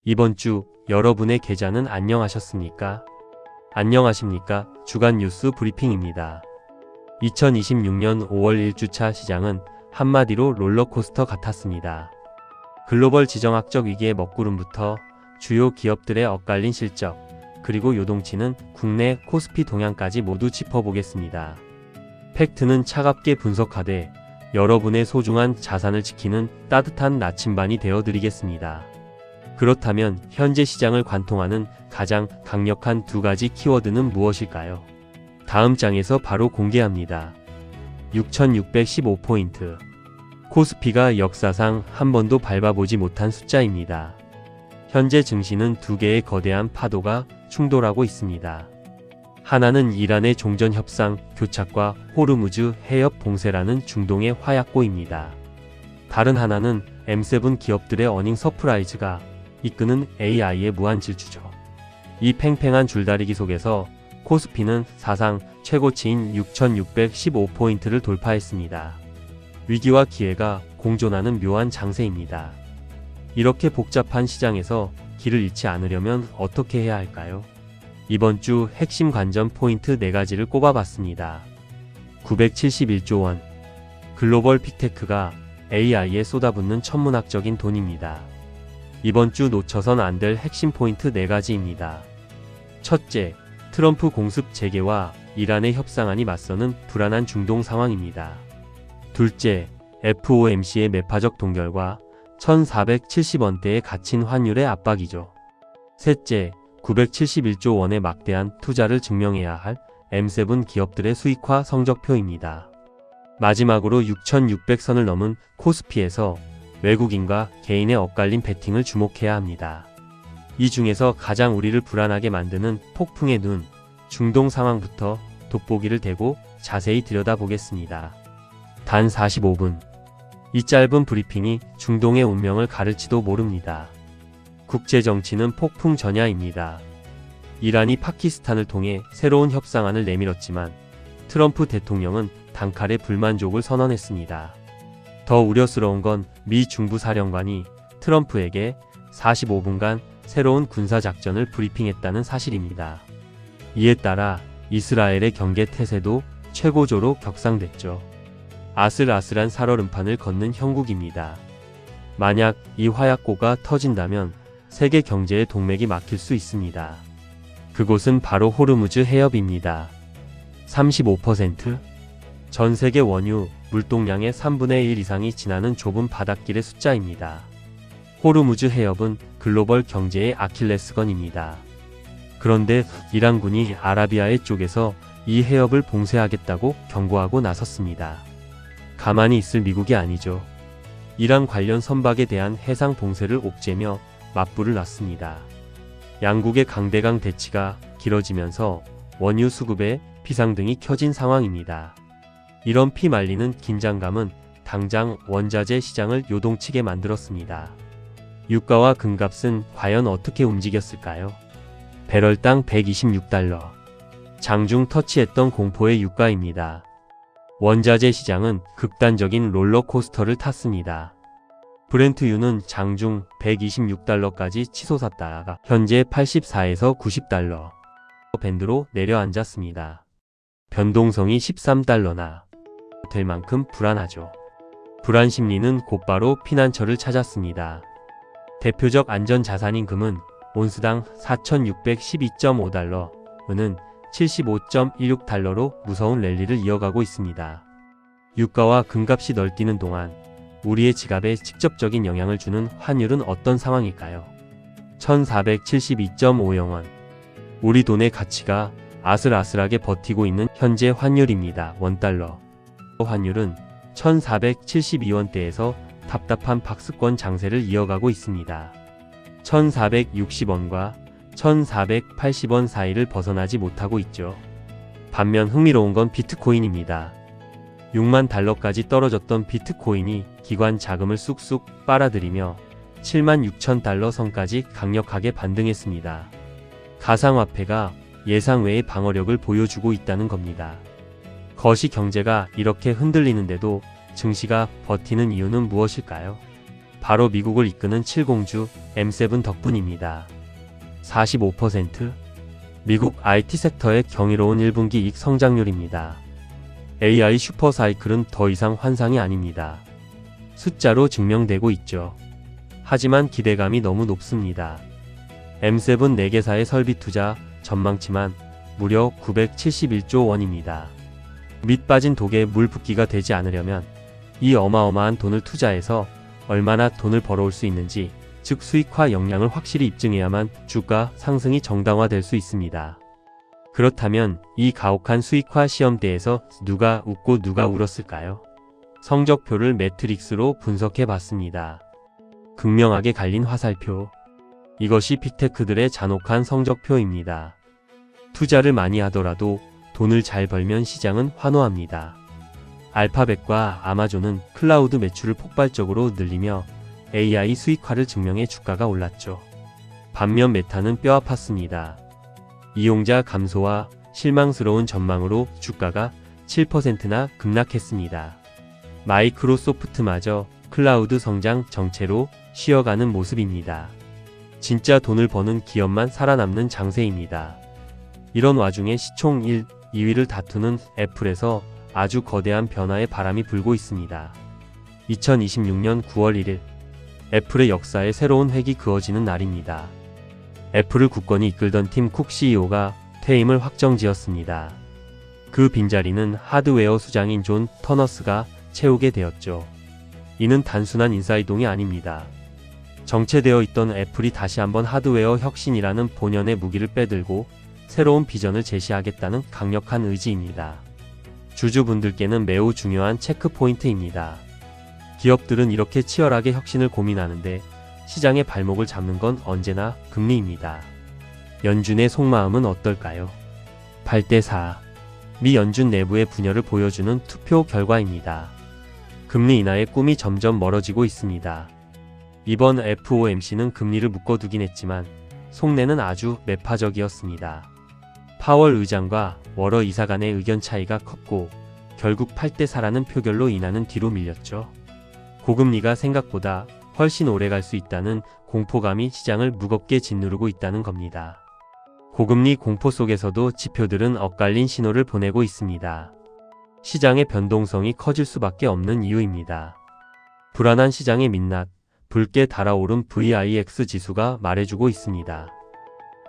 이번 주 여러분의 계좌는 안녕하셨습니까? 안녕하십니까? 주간 뉴스 브리핑입니다. 2026년 5월 1주차 시장은 한마디로 롤러코스터 같았습니다. 글로벌 지정학적 위기의 먹구름부터 주요 기업들의 엇갈린 실적, 그리고 요동치는 국내 코스피 동향까지 모두 짚어보겠습니다. 팩트는 차갑게 분석하되 여러분의 소중한 자산을 지키는 따뜻한 나침반이 되어드리겠습니다. 그렇다면 현재 시장을 관통하는 가장 강력한 두 가지 키워드는 무엇일까요? 다음 장에서 바로 공개합니다. 6615포인트. 코스피가 역사상 한 번도 밟아보지 못한 숫자입니다. 현재 증시는 두 개의 거대한 파도가 충돌하고 있습니다. 하나는 이란의 종전협상 교착과 호르무즈 해협 봉쇄라는 중동의 화약고입니다. 다른 하나는 M7 기업들의 어닝 서프라이즈가 이끄는 AI의 무한 질주죠. 이 팽팽한 줄다리기 속에서 코스피는 사상 최고치인 6615포인트를 돌파했습니다. 위기와 기회가 공존하는 묘한 장세입니다. 이렇게 복잡한 시장에서 길을 잃지 않으려면 어떻게 해야 할까요? 이번 주 핵심 관전 포인트 4가지를 꼽아봤습니다. 971조 원. 글로벌 빅테크가 AI에 쏟아붓는 천문학적인 돈입니다. 이번 주 놓쳐선 안 될 핵심 포인트 4가지입니다. 첫째, 트럼프 공습 재개와 이란의 협상안이 맞서는 불안한 중동 상황입니다. 둘째, FOMC의 매파적 동결과 1470원대에 갇힌 환율의 압박이죠. 셋째, 971조 원의 막대한 투자를 증명해야 할 M7 기업들의 수익화 성적표입니다. 마지막으로 6600선을 넘은 코스피에서 외국인과 개인의 엇갈린 베팅을 주목해야 합니다. 이 중에서 가장 우리를 불안하게 만드는 폭풍의 눈, 중동 상황부터 돋보기를 대고 자세히 들여다보겠습니다. 단 45분. 이 짧은 브리핑이 중동의 운명을 가를지도 모릅니다. 국제정치는 폭풍 전야입니다. 이란이 파키스탄을 통해 새로운 협상안을 내밀었지만 트럼프 대통령은 단칼에 불만족을 선언했습니다. 더 우려스러운 건 미 중부사령관이 트럼프에게 45분간 새로운 군사작전을 브리핑했다는 사실입니다. 이에 따라 이스라엘의 경계 태세도 최고조로 격상됐죠. 아슬아슬한 살얼음판을 걷는 형국입니다. 만약 이 화약고가 터진다면 세계 경제의 동맥이 막힐 수 있습니다. 그곳은 바로 호르무즈 해협입니다. 35%? 전 세계 원유 물동량의 3분의 1 이상이 지나는 좁은 바닷길의 숫자입니다. 호르무즈 해협은 글로벌 경제의 아킬레스건입니다. 그런데 이란군이 아라비아해 쪽에서 이 해협을 봉쇄하겠다고 경고하고 나섰습니다. 가만히 있을 미국이 아니죠. 이란 관련 선박에 대한 해상 봉쇄를 옥죄며 맞불을 놨습니다. 양국의 강대강 대치가 길어지면서 원유 수급에 비상등이 켜진 상황입니다. 이런 피말리는 긴장감은 당장 원자재 시장을 요동치게 만들었습니다. 유가와 금값은 과연 어떻게 움직였을까요? 배럴당 126달러. 장중 터치했던 공포의 유가입니다. 원자재 시장은 극단적인 롤러코스터를 탔습니다. 브렌트유는 장중 126달러까지 치솟았다가 현재 84에서 90달러 밴드로 내려앉았습니다. 변동성이 13달러나 될 만큼 불안하죠. 불안 심리는 곧바로 피난처를 찾았습니다. 대표적 안전자산인 금은 온스당 4612.5달러, 은은 75.16달러로 무서운 랠리를 이어가고 있습니다. 유가와 금값이 널뛰는 동안 우리의 지갑에 직접적인 영향을 주는 환율은 어떤 상황일까요? 1472.50원. 우리 돈의 가치가 아슬아슬하게 버티고 있는 현재 환율입니다. 원달러 환율은 1472원대에서 답답한 박스권 장세를 이어가고 있습니다. 1460원과 1480원 사이를 벗어나지 못하고 있죠. 반면 흥미로운 건 비트코인입니다. 6만 달러까지 떨어졌던 비트코인이 기관 자금을 쑥쑥 빨아들이며 7만 6천 달러 선까지 강력하게 반등했습니다. 가상화폐가 예상 외의 방어력을 보여주고 있다는 겁니다. 거시 경제가 이렇게 흔들리는데도 증시가 버티는 이유는 무엇일까요? 바로 미국을 이끄는 칠공주 M7 덕분입니다. 45%. 미국 IT 섹터의 경이로운 1분기 이익 성장률입니다. AI 슈퍼사이클은 더 이상 환상이 아닙니다. 숫자로 증명되고 있죠. 하지만 기대감이 너무 높습니다. M7 4개사의 설비 투자 전망치만 무려 971조 원입니다. 밑 빠진 독에 물 붓기가 되지 않으려면 이 어마어마한 돈을 투자해서 얼마나 돈을 벌어올 수 있는지, 즉 수익화 역량을 확실히 입증해야만 주가 상승이 정당화될 수 있습니다. 그렇다면 이 가혹한 수익화 시험대에서 누가 웃고 누가 울었을까요? 성적표를 매트릭스로 분석해 봤습니다. 극명하게 갈린 화살표. 이것이 빅테크들의 잔혹한 성적표입니다. 투자를 많이 하더라도 돈을 잘 벌면 시장은 환호합니다. 알파벳과 아마존은 클라우드 매출을 폭발적으로 늘리며 AI 수익화를 증명해 주가가 올랐죠. 반면 메타는 뼈 아팠습니다. 이용자 감소와 실망스러운 전망으로 주가가 7%나 급락했습니다. 마이크로소프트마저 클라우드 성장 정체로 쉬어가는 모습입니다. 진짜 돈을 버는 기업만 살아남는 장세입니다. 이런 와중에 시총 1, 2위를 다투는 애플에서 아주 거대한 변화의 바람이 불고 있습니다. 2026년 9월 1일 애플의 역사에 새로운 획이 그어지는 날입니다. 애플을 굳건히 이끌던 팀 쿡 CEO가 퇴임을 확정지었습니다. 그 빈자리는 하드웨어 수장인 존 터너스가 채우게 되었죠. 이는 단순한 인사이동이 아닙니다. 정체되어 있던 애플이 다시 한번 하드웨어 혁신이라는 본연의 무기를 빼들고 새로운 비전을 제시하겠다는 강력한 의지입니다. 주주분들께는 매우 중요한 체크포인트입니다. 기업들은 이렇게 치열하게 혁신을 고민하는데 시장의 발목을 잡는 건 언제나 금리입니다. 연준의 속마음은 어떨까요? 8대4. 미 연준 내부의 분열을 보여주는 투표 결과입니다. 금리 인하의 꿈이 점점 멀어지고 있습니다. 이번 FOMC는 금리를 묶어두긴 했지만 속내는 아주 매파적이었습니다. 파월 의장과 워러 이사 간의 의견 차이가 컸고 결국 8대4라는 표결로 인하는 뒤로 밀렸죠. 고금리가 생각보다 훨씬 오래 갈 수 있다는 공포감이 시장을 무겁게 짓누르고 있다는 겁니다. 고금리 공포 속에서도 지표들은 엇갈린 신호를 보내고 있습니다. 시장의 변동성이 커질 수밖에 없는 이유입니다. 불안한 시장의 민낯, 붉게 달아오른 VIX 지수가 말해주고 있습니다.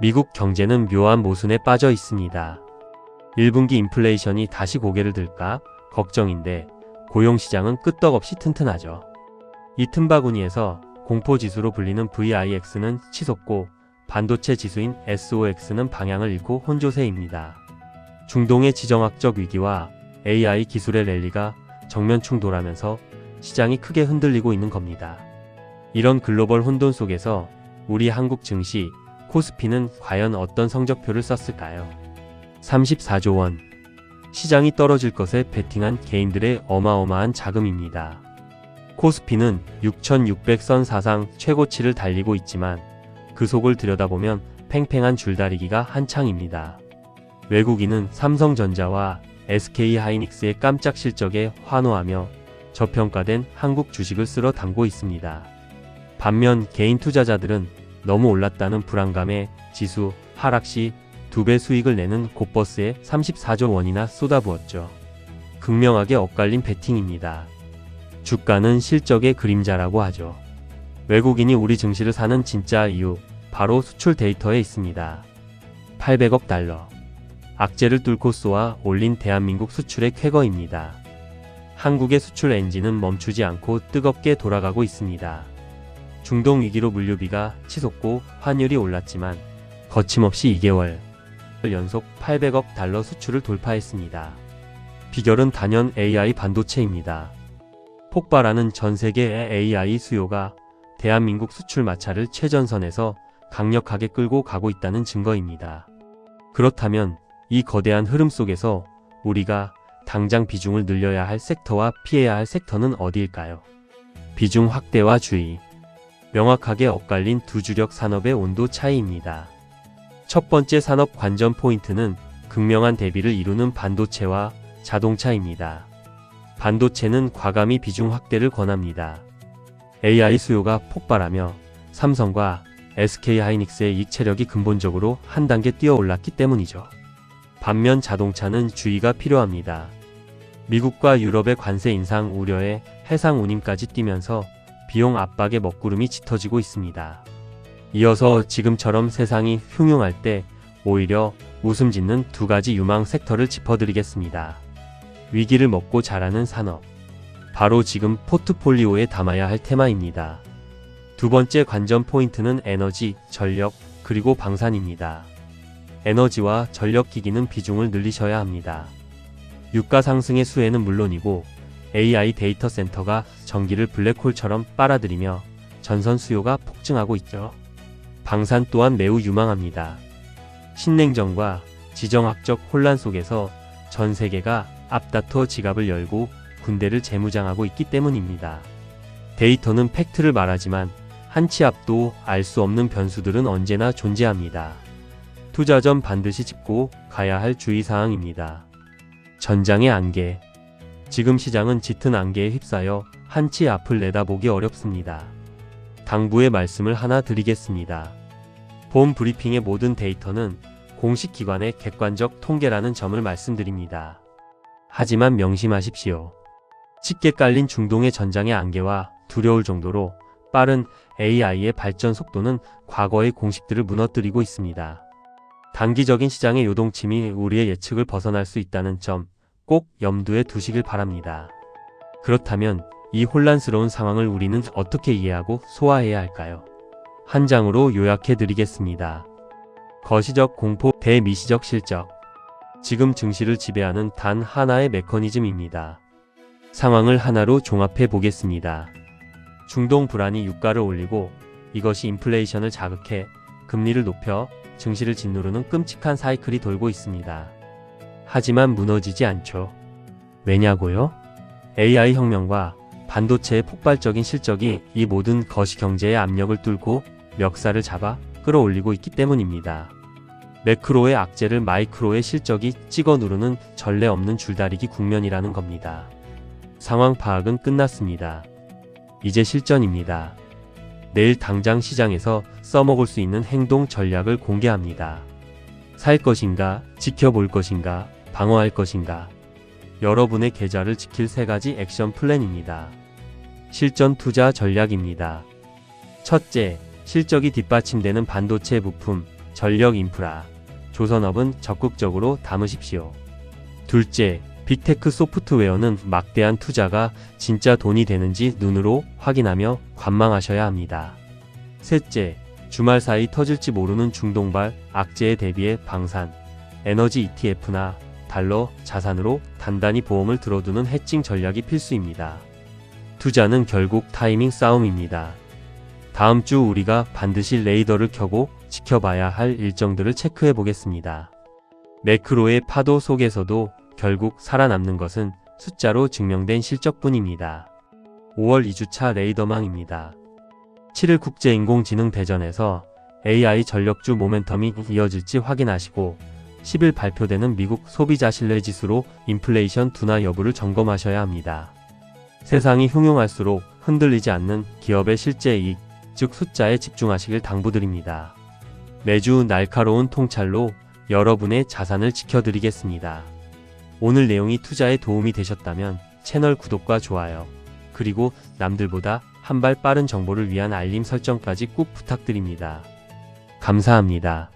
미국 경제는 묘한 모순에 빠져 있습니다. 1분기 인플레이션이 다시 고개를 들까 걱정인데 고용시장은 끄떡없이 튼튼하죠. 이 틈바구니에서 공포지수로 불리는 VIX는 치솟고 반도체 지수인 SOX는 방향을 잃고 혼조세입니다. 중동의 지정학적 위기와 AI 기술의 랠리가 정면 충돌하면서 시장이 크게 흔들리고 있는 겁니다. 이런 글로벌 혼돈 속에서 우리 한국 증시 코스피는 과연 어떤 성적표를 썼을까요? 34조 원. 시장이 떨어질 것에 베팅한 개인들의 어마어마한 자금입니다. 코스피는 6600선 사상 최고치를 달리고 있지만 그 속을 들여다보면 팽팽한 줄다리기가 한창입니다. 외국인은 삼성전자와 SK하이닉스의 깜짝 실적에 환호하며 저평가된 한국 주식을 쓸어 담고 있습니다. 반면 개인 투자자들은 너무 올랐다는 불안감에 지수 하락 시 2배 수익을 내는 곧버스에 34조 원이나 쏟아부었죠. 극명하게 엇갈린 베팅입니다. 주가는 실적의 그림자라고 하죠. 외국인이 우리 증시를 사는 진짜 이유, 바로 수출 데이터에 있습니다. 800억 달러. 악재를 뚫고 쏘아 올린 대한민국 수출의 쾌거입니다. 한국의 수출 엔진은 멈추지 않고 뜨겁게 돌아가고 있습니다. 중동 위기로 물류비가 치솟고 환율이 올랐지만 거침없이 2개월 연속 800억 달러 수출을 돌파했습니다. 비결은 단연 AI 반도체입니다. 폭발하는 전 세계의 AI 수요가 대한민국 수출 마찰을 최전선에서 강력하게 끌고 가고 있다는 증거입니다. 그렇다면 이 거대한 흐름 속에서 우리가 당장 비중을 늘려야 할 섹터와 피해야 할 섹터는 어디일까요? 비중 확대와 주의. 명확하게 엇갈린 두 주력 산업의 온도 차이입니다. 첫 번째 산업 관전 포인트는 극명한 대비를 이루는 반도체와 자동차입니다. 반도체는 과감히 비중 확대를 권합니다. AI 수요가 폭발하며 삼성과 SK하이닉스의 이익 체력이 근본적으로 한 단계 뛰어 올랐기 때문이죠. 반면 자동차는 주의가 필요합니다. 미국과 유럽의 관세 인상 우려에 해상 운임까지 뛰면서 비용 압박의 먹구름이 짙어지고 있습니다. 이어서 지금처럼 세상이 흉흉할 때 오히려 웃음 짓는 두 가지 유망 섹터를 짚어드리겠습니다. 위기를 먹고 자라는 산업. 바로 지금 포트폴리오에 담아야 할 테마입니다. 두 번째 관전 포인트는 에너지, 전력, 그리고 방산입니다. 에너지와 전력 기기는 비중을 늘리셔야 합니다. 유가 상승의 수혜는 물론이고 AI 데이터 센터가 전기를 블랙홀처럼 빨아들이며 전선 수요가 폭증하고 있죠. 방산 또한 매우 유망합니다. 신냉전과 지정학적 혼란 속에서 전 세계가 앞다퉈 지갑을 열고 군대를 재무장하고 있기 때문입니다. 데이터는 팩트를 말하지만 한치 앞도 알 수 없는 변수들은 언제나 존재합니다. 투자 전 반드시 짚고 가야 할 주의사항입니다. 전장의 안개. 지금 시장은 짙은 안개에 휩싸여 한치 앞을 내다보기 어렵습니다. 당부의 말씀을 하나 드리겠습니다. 본 브리핑의 모든 데이터는 공식 기관의 객관적 통계라는 점을 말씀드립니다. 하지만 명심하십시오. 짙게 깔린 중동의 전장의 안개와 두려울 정도로 빠른 AI의 발전 속도는 과거의 공식들을 무너뜨리고 있습니다. 단기적인 시장의 요동침이 우리의 예측을 벗어날 수 있다는 점 꼭 염두에 두시길 바랍니다. 그렇다면 이 혼란스러운 상황을 우리는 어떻게 이해하고 소화해야 할까요? 한 장으로 요약해 드리겠습니다. 거시적 공포 대 미시적 실적. 지금 증시를 지배하는 단 하나의 메커니즘입니다. 상황을 하나로 종합해 보겠습니다. 중동 불안이 유가를 올리고 이것이 인플레이션을 자극해 금리를 높여 증시를 짓누르는 끔찍한 사이클이 돌고 있습니다. 하지만 무너지지 않죠. 왜냐고요? AI 혁명과 반도체의 폭발적인 실적이 이 모든 거시경제의 압력을 뚫고 멱살을 잡아 끌어올리고 있기 때문입니다. 매크로의 악재를 마이크로의 실적이 찍어 누르는 전례 없는 줄다리기 국면이라는 겁니다. 상황 파악은 끝났습니다. 이제 실전입니다. 내일 당장 시장에서 써먹을 수 있는 행동 전략을 공개합니다. 살 것인가, 지켜볼 것인가, 방어할 것인가. 여러분의 계좌를 지킬 3가지 액션 플랜입니다. 실전 투자 전략입니다. 첫째, 실적이 뒷받침되는 반도체 부품, 전력 인프라, 조선업은 적극적으로 담으십시오. 둘째, 빅테크 소프트웨어는 막대한 투자가 진짜 돈이 되는지 눈으로 확인하며 관망하셔야 합니다. 셋째, 주말 사이 터질지 모르는 중동발 악재에 대비해 방산, 에너지 ETF나 달러, 자산으로 단단히 보험을 들어두는 해칭 전략이 필수입니다. 투자는 결국 타이밍 싸움입니다. 다음 주 우리가 반드시 레이더를 켜고 지켜봐야 할 일정들을 체크해 보겠습니다. 매크로의 파도 속에서도 결국 살아남는 것은 숫자로 증명된 실적뿐입니다. 5월 2주차 레이더망입니다. 7일 국제인공지능 대전에서 AI 전력주 모멘텀이 이어질지 확인하시고 10일 발표되는 미국 소비자 신뢰지수로 인플레이션 둔화 여부를 점검하셔야 합니다. 세상이 흉흉할수록 흔들리지 않는 기업의 실제 이익, 즉 숫자에 집중하시길 당부드립니다. 매주 날카로운 통찰로 여러분의 자산을 지켜드리겠습니다. 오늘 내용이 투자에 도움이 되셨다면 채널 구독과 좋아요, 그리고 남들보다 한 발 빠른 정보를 위한 알림 설정까지 꼭 부탁드립니다. 감사합니다.